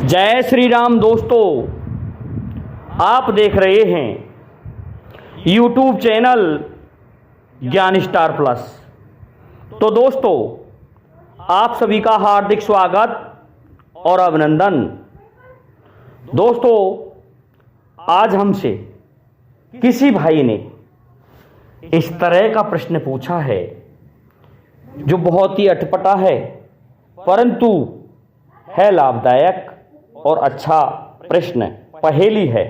जय श्री राम दोस्तों, आप देख रहे हैं यूट्यूब चैनल ज्ञान स्टार प्लस। तो दोस्तों, आप सभी का हार्दिक स्वागत और अभिनंदन। दोस्तों, आज हमसे किसी भाई ने इस तरह का प्रश्न पूछा है जो बहुत ही अटपटा है, परंतु है लाभदायक और अच्छा प्रश्न, पहेली है।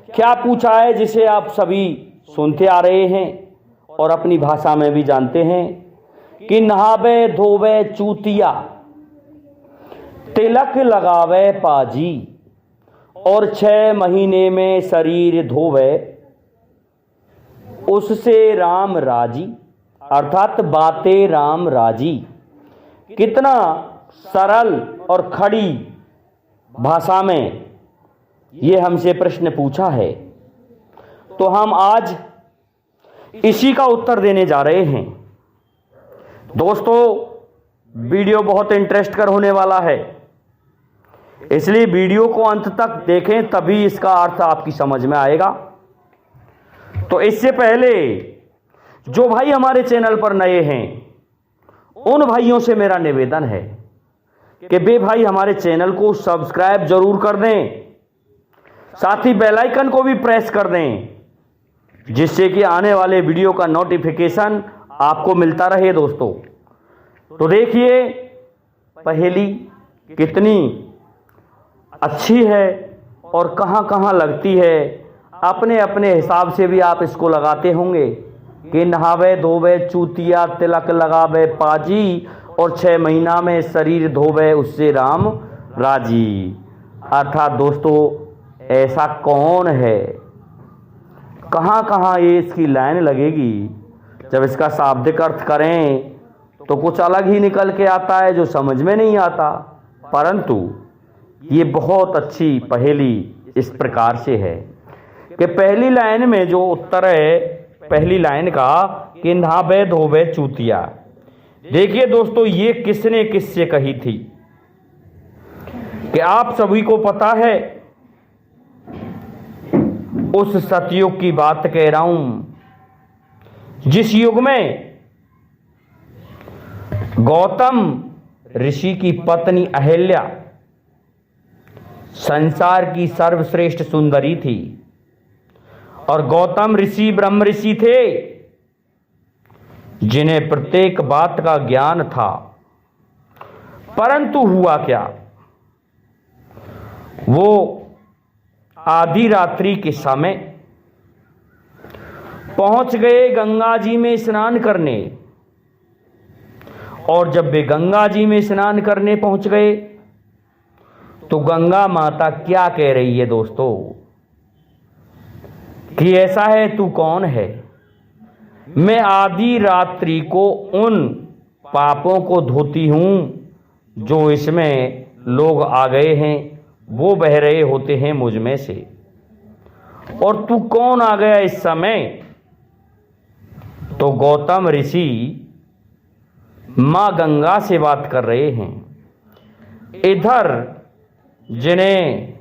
क्या पूछा है जिसे आप सभी सुनते आ रहे हैं और अपनी भाषा में भी जानते हैं कि नहावे धोवे चूतिया, तिलक लगावे पाजी, और 6 महीने में शरीर धोवे, उससे राम राजी, अर्थात बातें राम राजी। कितना सरल और खड़ी भाषा में ये हमसे प्रश्न पूछा है, तो हम आज इसी का उत्तर देने जा रहे हैं। दोस्तों, वीडियो बहुत इंटरेस्टकर होने वाला है, इसलिए वीडियो को अंत तक देखें, तभी इसका अर्थ आपकी समझ में आएगा। तो इससे पहले जो भाई हमारे चैनल पर नए हैं, उन भाइयों से मेरा निवेदन है कि वे भाई हमारे चैनल को सब्सक्राइब जरूर कर दें, साथ ही बेल आइकन को भी प्रेस कर दें, जिससे कि आने वाले वीडियो का नोटिफिकेशन आपको मिलता रहे। दोस्तों, तो देखिए पहेली कितनी अच्छी है और कहां कहां लगती है। अपने अपने हिसाब से भी आप इसको लगाते होंगे कि नहावे धोवे चूतिया, तिलक लगावे पाजी, और 6 महीना में शरीर धोवे, उससे राम राजी। अर्थात दोस्तों, ऐसा कौन है, कहां कहां ये इसकी लाइन लगेगी। जब इसका शाब्दिक अर्थ करें तो कुछ अलग ही निकल के आता है जो समझ में नहीं आता, परंतु ये बहुत अच्छी पहेली इस प्रकार से है कि पहली लाइन में जो उत्तर है, पहली लाइन का कि नहावे धोवे चूतिया। देखिए दोस्तों, ये किसने किससे कही थी कि आप सभी को पता है, उस सतयुग की बात कह रहा हूं जिस युग में गौतम ऋषि की पत्नी अहिल्या संसार की सर्वश्रेष्ठ सुंदरी थी, और गौतम ऋषि ब्रह्म ऋषि थे जिन्हें प्रत्येक बात का ज्ञान था। परंतु हुआ क्या, वो आधी रात्रि के समय पहुंच गए गंगा जी में स्नान करने, और जब वे गंगा जी में स्नान करने पहुंच गए तो गंगा माता क्या कह रही है दोस्तों कि ऐसा है, तू कौन है, मैं आधी रात्रि को उन पापों को धोती हूं जो इसमें लोग आ गए हैं, वो बह रहे होते हैं मुझ में से, और तू कौन आ गया इस समय। तो गौतम ऋषि मां गंगा से बात कर रहे हैं। इधर जिन्हें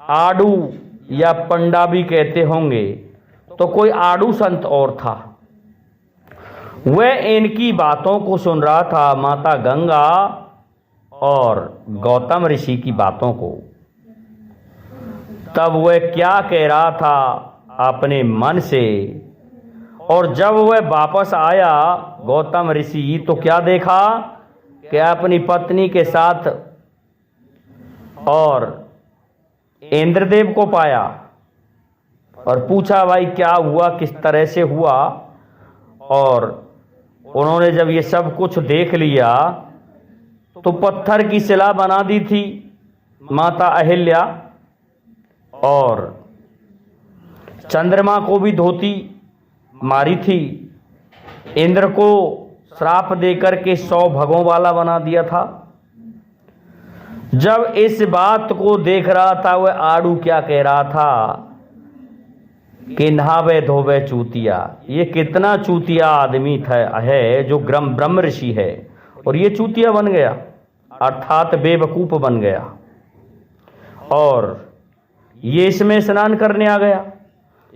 आड़ू या पंडा भी कहते होंगे, तो कोई आड़ू संत और था, वह इनकी बातों को सुन रहा था, माता गंगा और गौतम ऋषि की बातों को। तब वह क्या कह रहा था अपने मन से, और जब वह वापस आया गौतम ऋषि, तो क्या देखा कि अपनी पत्नी के साथ और इंद्रदेव को पाया, और पूछा भाई क्या हुआ, किस तरह से हुआ। और उन्होंने जब ये सब कुछ देख लिया तो पत्थर की शिला बना दी थी माता अहिल्या, और चंद्रमा को भी धोती मारी थी, इंद्र को श्राप देकर के 100 भगों वाला बना दिया था। जब इस बात को देख रहा था, वह आड़ू क्या कह रहा था कि नहावे धोवे चूतिया। ये कितना चूतिया आदमी था है जो ब्रह्म ऋषि है, और ये चूतिया बन गया, अर्थात बेवकूफ बन गया। और ये इसमें स्नान करने आ गया।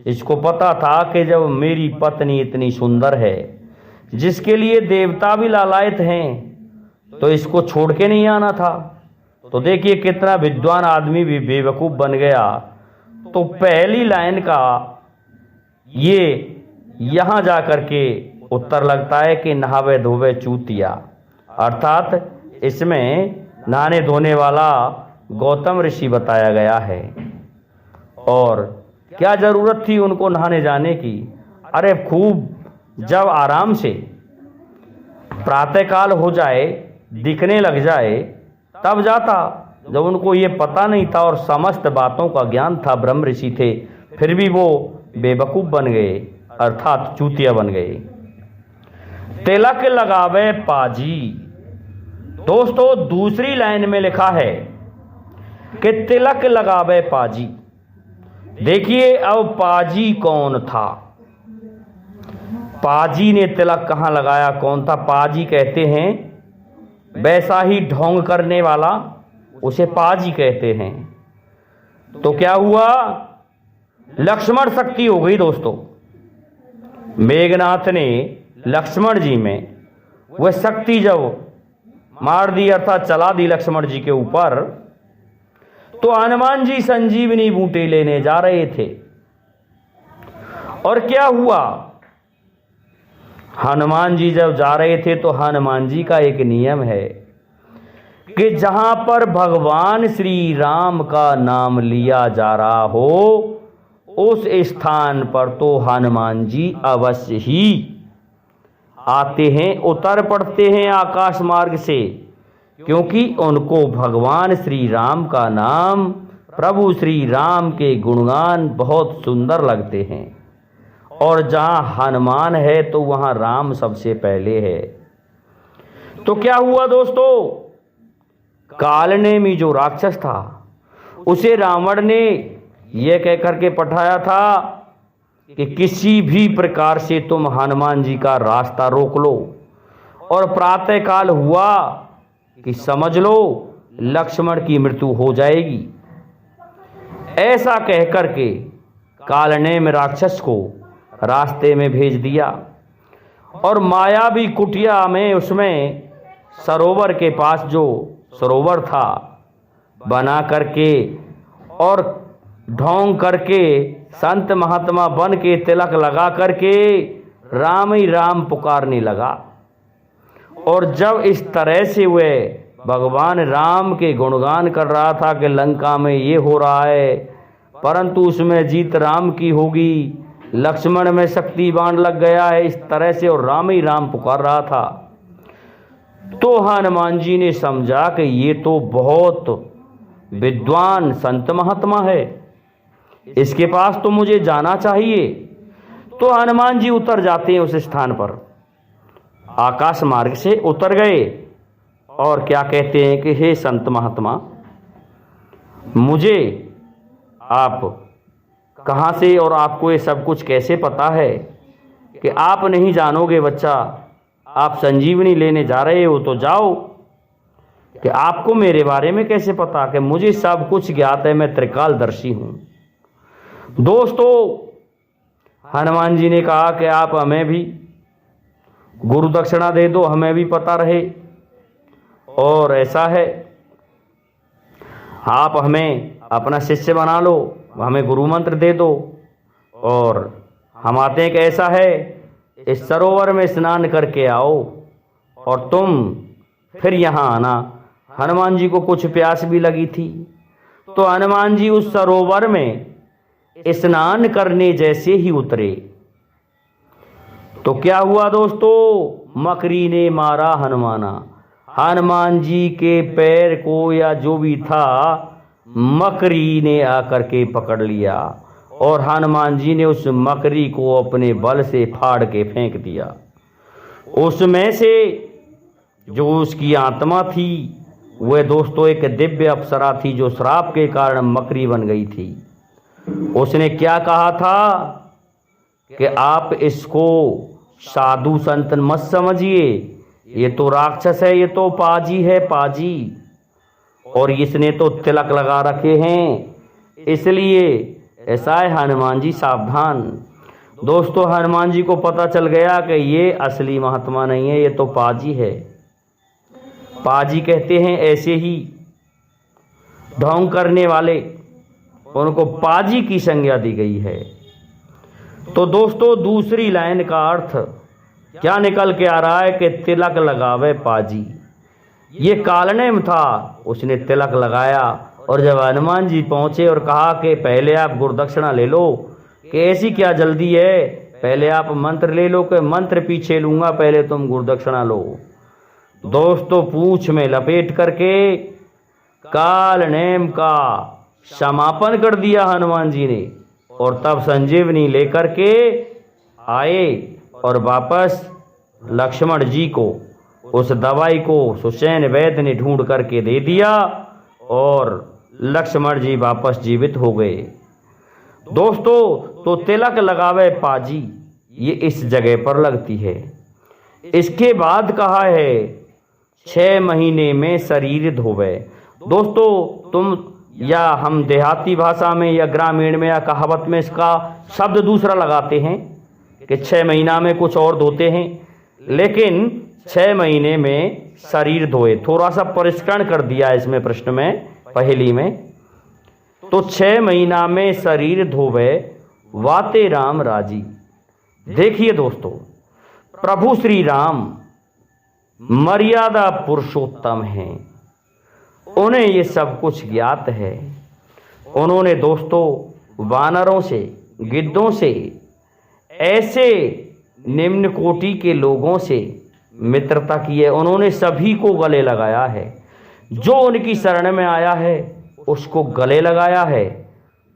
इसको पता था कि जब मेरी पत्नी इतनी सुंदर है, जिसके लिए देवता भी लालायित हैं, तो इसको छोड़ के नहीं आना था। तो देखिए कितना विद्वान आदमी भी बेवकूफ़ बन गया। तो पहली लाइन का ये यहाँ जा कर के उत्तर लगता है कि नहावे धोवे चूतिया, अर्थात इसमें नहाने धोने वाला गौतम ऋषि बताया गया है। और क्या ज़रूरत थी उनको नहाने जाने की? अरे खूब जब आराम से प्रातःकाल हो जाए, दिखने लग जाए, तब जाता। जब उनको ये पता नहीं था और समस्त बातों का ज्ञान था, ब्रह्म ऋषि थे, फिर भी वो बेवकूफ़ बन गए, अर्थात चूतिया बन गए। तिलक लगावे पाजी। दोस्तों दूसरी लाइन में लिखा है कि तिलक लगावे पाजी। देखिए अब पाजी कौन था? पाजी ने तिलक कहाँ लगाया, कौन था? पाजी कहते हैं वैसा ही ढोंग करने वाला, उसे पाजी कहते हैं। तो क्या हुआ? लक्ष्मण शक्ति हो गई दोस्तों। मेघनाथ ने लक्ष्मण जी में वह शक्ति जब मार दी, अर्थात चला दी लक्ष्मण जी के ऊपर, तो हनुमान जी संजीवनी बूटी लेने जा रहे थे। और क्या हुआ? हनुमान जी जब जा रहे थे तो हनुमान जी का एक नियम है कि जहां पर भगवान श्री राम का नाम लिया जा रहा हो, उस स्थान पर तो हनुमान जी अवश्य ही आते हैं, उतर पड़ते हैं आकाश मार्ग से, क्योंकि उनको भगवान श्री राम का नाम, प्रभु श्री राम के गुणगान बहुत सुंदर लगते हैं। और जहाँ हनुमान है तो वहाँ राम सबसे पहले है। तो क्या हुआ दोस्तों? कालनेमी जो राक्षस था, उसे रावण ने यह कह करके पठाया था कि किसी भी प्रकार से तुम हनुमान जी का रास्ता रोक लो, और प्रातःकाल हुआ कि समझ लो लक्ष्मण की मृत्यु हो जाएगी। ऐसा कह करके कालनेमी राक्षस को रास्ते में भेज दिया। और मायावी कुटिया में, उसमें सरोवर के पास जो सरोवर था, बना करके और ढोंग करके संत महात्मा बन के तिलक लगा करके राम ही राम पुकारने लगा। और जब इस तरह से वह भगवान राम के गुणगान कर रहा था कि लंका में ये हो रहा है, परंतु उसमें जीत राम की होगी, लक्ष्मण में शक्ति बाण लग गया है, इस तरह से और राम ही राम पुकार रहा था, तो हनुमान जी ने समझा कि ये तो बहुत विद्वान संत महात्मा है, इसके पास तो मुझे जाना चाहिए। तो हनुमान जी उतर जाते हैं उस स्थान पर, आकाश मार्ग से उतर गए और क्या कहते हैं कि हे संत महात्मा, मुझे आप कहाँ से और आपको ये सब कुछ कैसे पता है? कि आप नहीं जानोगे बच्चा, आप संजीवनी लेने जा रहे हो तो जाओ। कि आपको मेरे बारे में कैसे पता? कि मुझे सब कुछ ज्ञात है, मैं त्रिकालदर्शी हूँ। दोस्तों हनुमान जी ने कहा कि आप हमें भी गुरु दक्षिणा दे दो, हमें भी पता रहे। और ऐसा है, आप हमें अपना शिष्य बना लो, हमें गुरु मंत्र दे दो। और हम आते हैं कि ऐसा है, इस सरोवर में स्नान करके आओ और तुम फिर यहाँ आना। हनुमान जी को कुछ प्यास भी लगी थी, तो हनुमान जी उस सरोवर में स्नान करने जैसे ही उतरे तो क्या हुआ दोस्तों? मकरी ने मारा हनुमाना। हनुमान जी के पैर को या जो भी था, मकरी ने आकर के पकड़ लिया और हनुमान जी ने उस मकरी को अपने बल से फाड़ के फेंक दिया। उसमें से जो उसकी आत्मा थी, वह दोस्तों एक दिव्य अप्सरा थी, जो श्राप के कारण मकरी बन गई थी। उसने क्या कहा था कि आप इसको साधु संत मत समझिए, ये तो राक्षस है, ये तो पाजी है, पाजी। और इसने तो तिलक लगा रखे हैं, इसलिए ऐसा है हनुमान जी सावधान। दोस्तों हनुमान जी को पता चल गया कि ये असली महात्मा नहीं है, ये तो पाजी है। पाजी कहते हैं ऐसे ही ढोंग करने वाले, उनको पाजी की संज्ञा दी गई है। तो दोस्तों दूसरी लाइन का अर्थ क्या निकल के आ रहा है कि तिलक लगावे पाजी। ये कालनेम था, उसने तिलक लगाया और जब हनुमान जी पहुंचे और कहा कि पहले आप गुरुदक्षिणा ले लो, कि ऐसी क्या जल्दी है, पहले आप मंत्र ले लो, कि मंत्र पीछे लूंगा, पहले तुम गुरुदक्षिणा लो। दोस्तों पूंछ में लपेट करके कालनेम का समापन कर दिया हनुमान जी ने, और तब संजीवनी लेकर के आए और वापस लक्ष्मण जी को उस दवाई को सुसैन वैद्य ने ढूंढ करके दे दिया और लक्ष्मण जी वापस जीवित हो गए। दोस्तों तो तिलक लगावे पाजी, ये इस जगह पर लगती है। इसके बाद कहा है 6 महीने में शरीर धोवे। दोस्तों तुम या हम देहाती भाषा में या ग्रामीण में या कहावत में इसका शब्द दूसरा लगाते हैं कि 6 महीना में कुछ और धोते हैं, लेकिन 6 महीने में शरीर धोए। थोड़ा सा परिष्करण कर दिया इसमें प्रश्न में, पहेली में। तो 6 महीना में शरीर धोवे वाते राम राजी। देखिए दोस्तों प्रभु श्री राम मर्यादा पुरुषोत्तम हैं, उन्हें ये सब कुछ ज्ञात है। उन्होंने दोस्तों वानरों से, गिद्धों से, ऐसे निम्न कोटि के लोगों से मित्रता की है। उन्होंने सभी को गले लगाया है, जो उनकी शरण में आया है उसको गले लगाया है।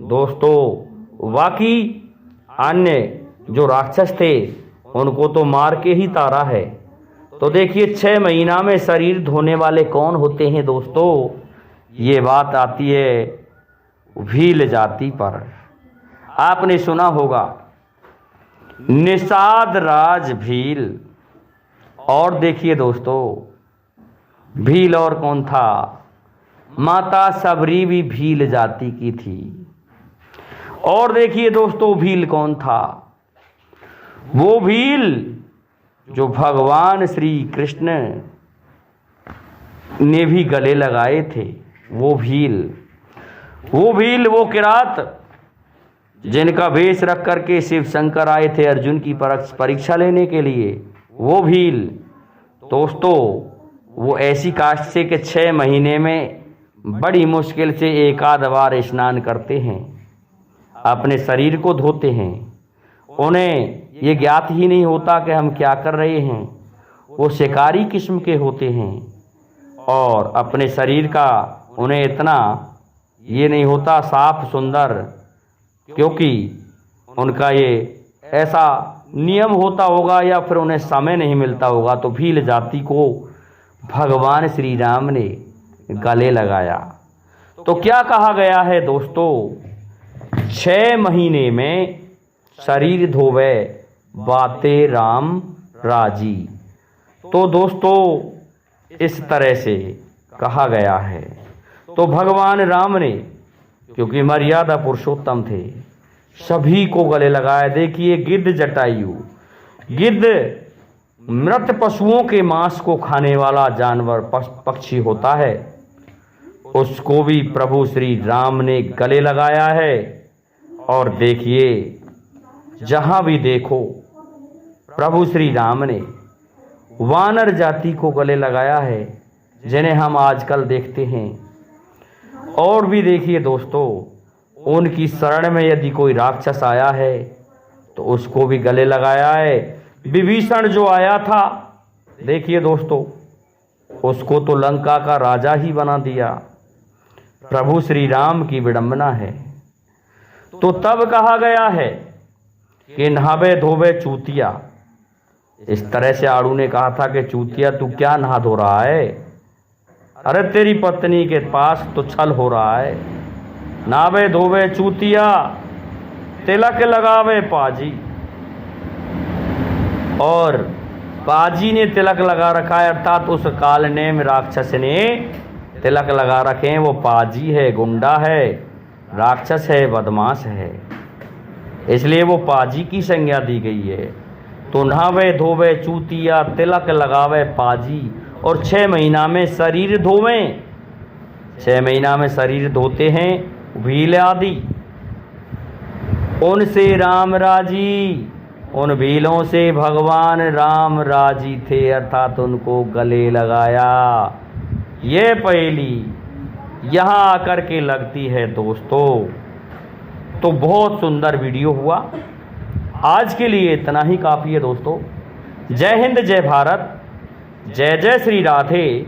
दोस्तों बाकी अन्य जो राक्षस थे उनको तो मार के ही तारा है। तो देखिए 6 महीना में शरीर धोने वाले कौन होते हैं दोस्तों, ये बात आती है भील जाति पर। आपने सुना होगा निषाद राज भील। और देखिए दोस्तों भील और कौन था, माता सबरी भी भील जाति की थी। और देखिए दोस्तों भील कौन था, वो भील जो भगवान श्री कृष्ण ने भी गले लगाए थे। वो भील वो किरात जिनका वेश रख करके शिव शंकर आए थे अर्जुन की परीक्षा लेने के लिए, वो भील। दोस्तों वो ऐसी कास्ट से कि 6 महीने में बड़ी मुश्किल से एक आध बार स्नान करते हैं, अपने शरीर को धोते हैं। उन्हें ये ज्ञात ही नहीं होता कि हम क्या कर रहे हैं। वो शिकारी किस्म के होते हैं और अपने शरीर का उन्हें इतना ये नहीं होता साफ सुंदर, क्योंकि उनका ये ऐसा नियम होता होगा या फिर उन्हें समय नहीं मिलता होगा। तो भील जाति को भगवान श्री राम ने गले लगाया। तो क्या कहा गया है दोस्तों, 6 महीने में शरीर धोवे बाते राम राजी। तो दोस्तों इस तरह से कहा गया है। तो भगवान राम ने क्योंकि मर्यादा पुरुषोत्तम थे, सभी को गले लगाया। देखिए गिद्ध जटायु, गिद्ध मृत पशुओं के मांस को खाने वाला जानवर पक्षी होता है, उसको भी प्रभु श्री राम ने गले लगाया है। और देखिए जहां भी देखो प्रभु श्री राम ने वानर जाति को गले लगाया है, जिन्हें हम आजकल देखते हैं। और भी देखिए दोस्तों उनकी शरण में यदि कोई राक्षस आया है तो उसको भी गले लगाया है। विभीषण जो आया था, देखिए दोस्तों उसको तो लंका का राजा ही बना दिया। प्रभु श्री राम की विडंबना है। तो तब कहा गया है कि नहावे धोवे चूतिया। इस तरह से आड़ू ने कहा था कि चूतिया तू क्या नहा धो रहा है, अरे तेरी पत्नी के पास तो छल हो रहा है। नहावे धोवे चूतिया तिलक लगावे पाजी। और पाजी ने तिलक लगा रखा है, अर्थात उस कालनेम राक्षस ने तिलक लगा रखे हैं वो पाजी है, गुंडा है, राक्षस है, बदमाश है, इसलिए वो पाजी की संज्ञा दी गई है। तो नहावे धोवे चूतिया, तिलक लगावे पाजी, और 6 महीना में शरीर धोवें। 6 महीना में शरीर धोते हैं भील आदि, उनसे राम राजी, उन भीलों से भगवान राम राजी थे, अर्थात उनको गले लगाया। ये पहेली यहाँ आकर के लगती है दोस्तों। तो बहुत सुंदर वीडियो हुआ, आज के लिए इतना ही काफ़ी है दोस्तों। जय हिंद, जय भारत, जय जय श्री राधे,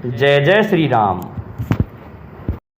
जय जय श्री राम।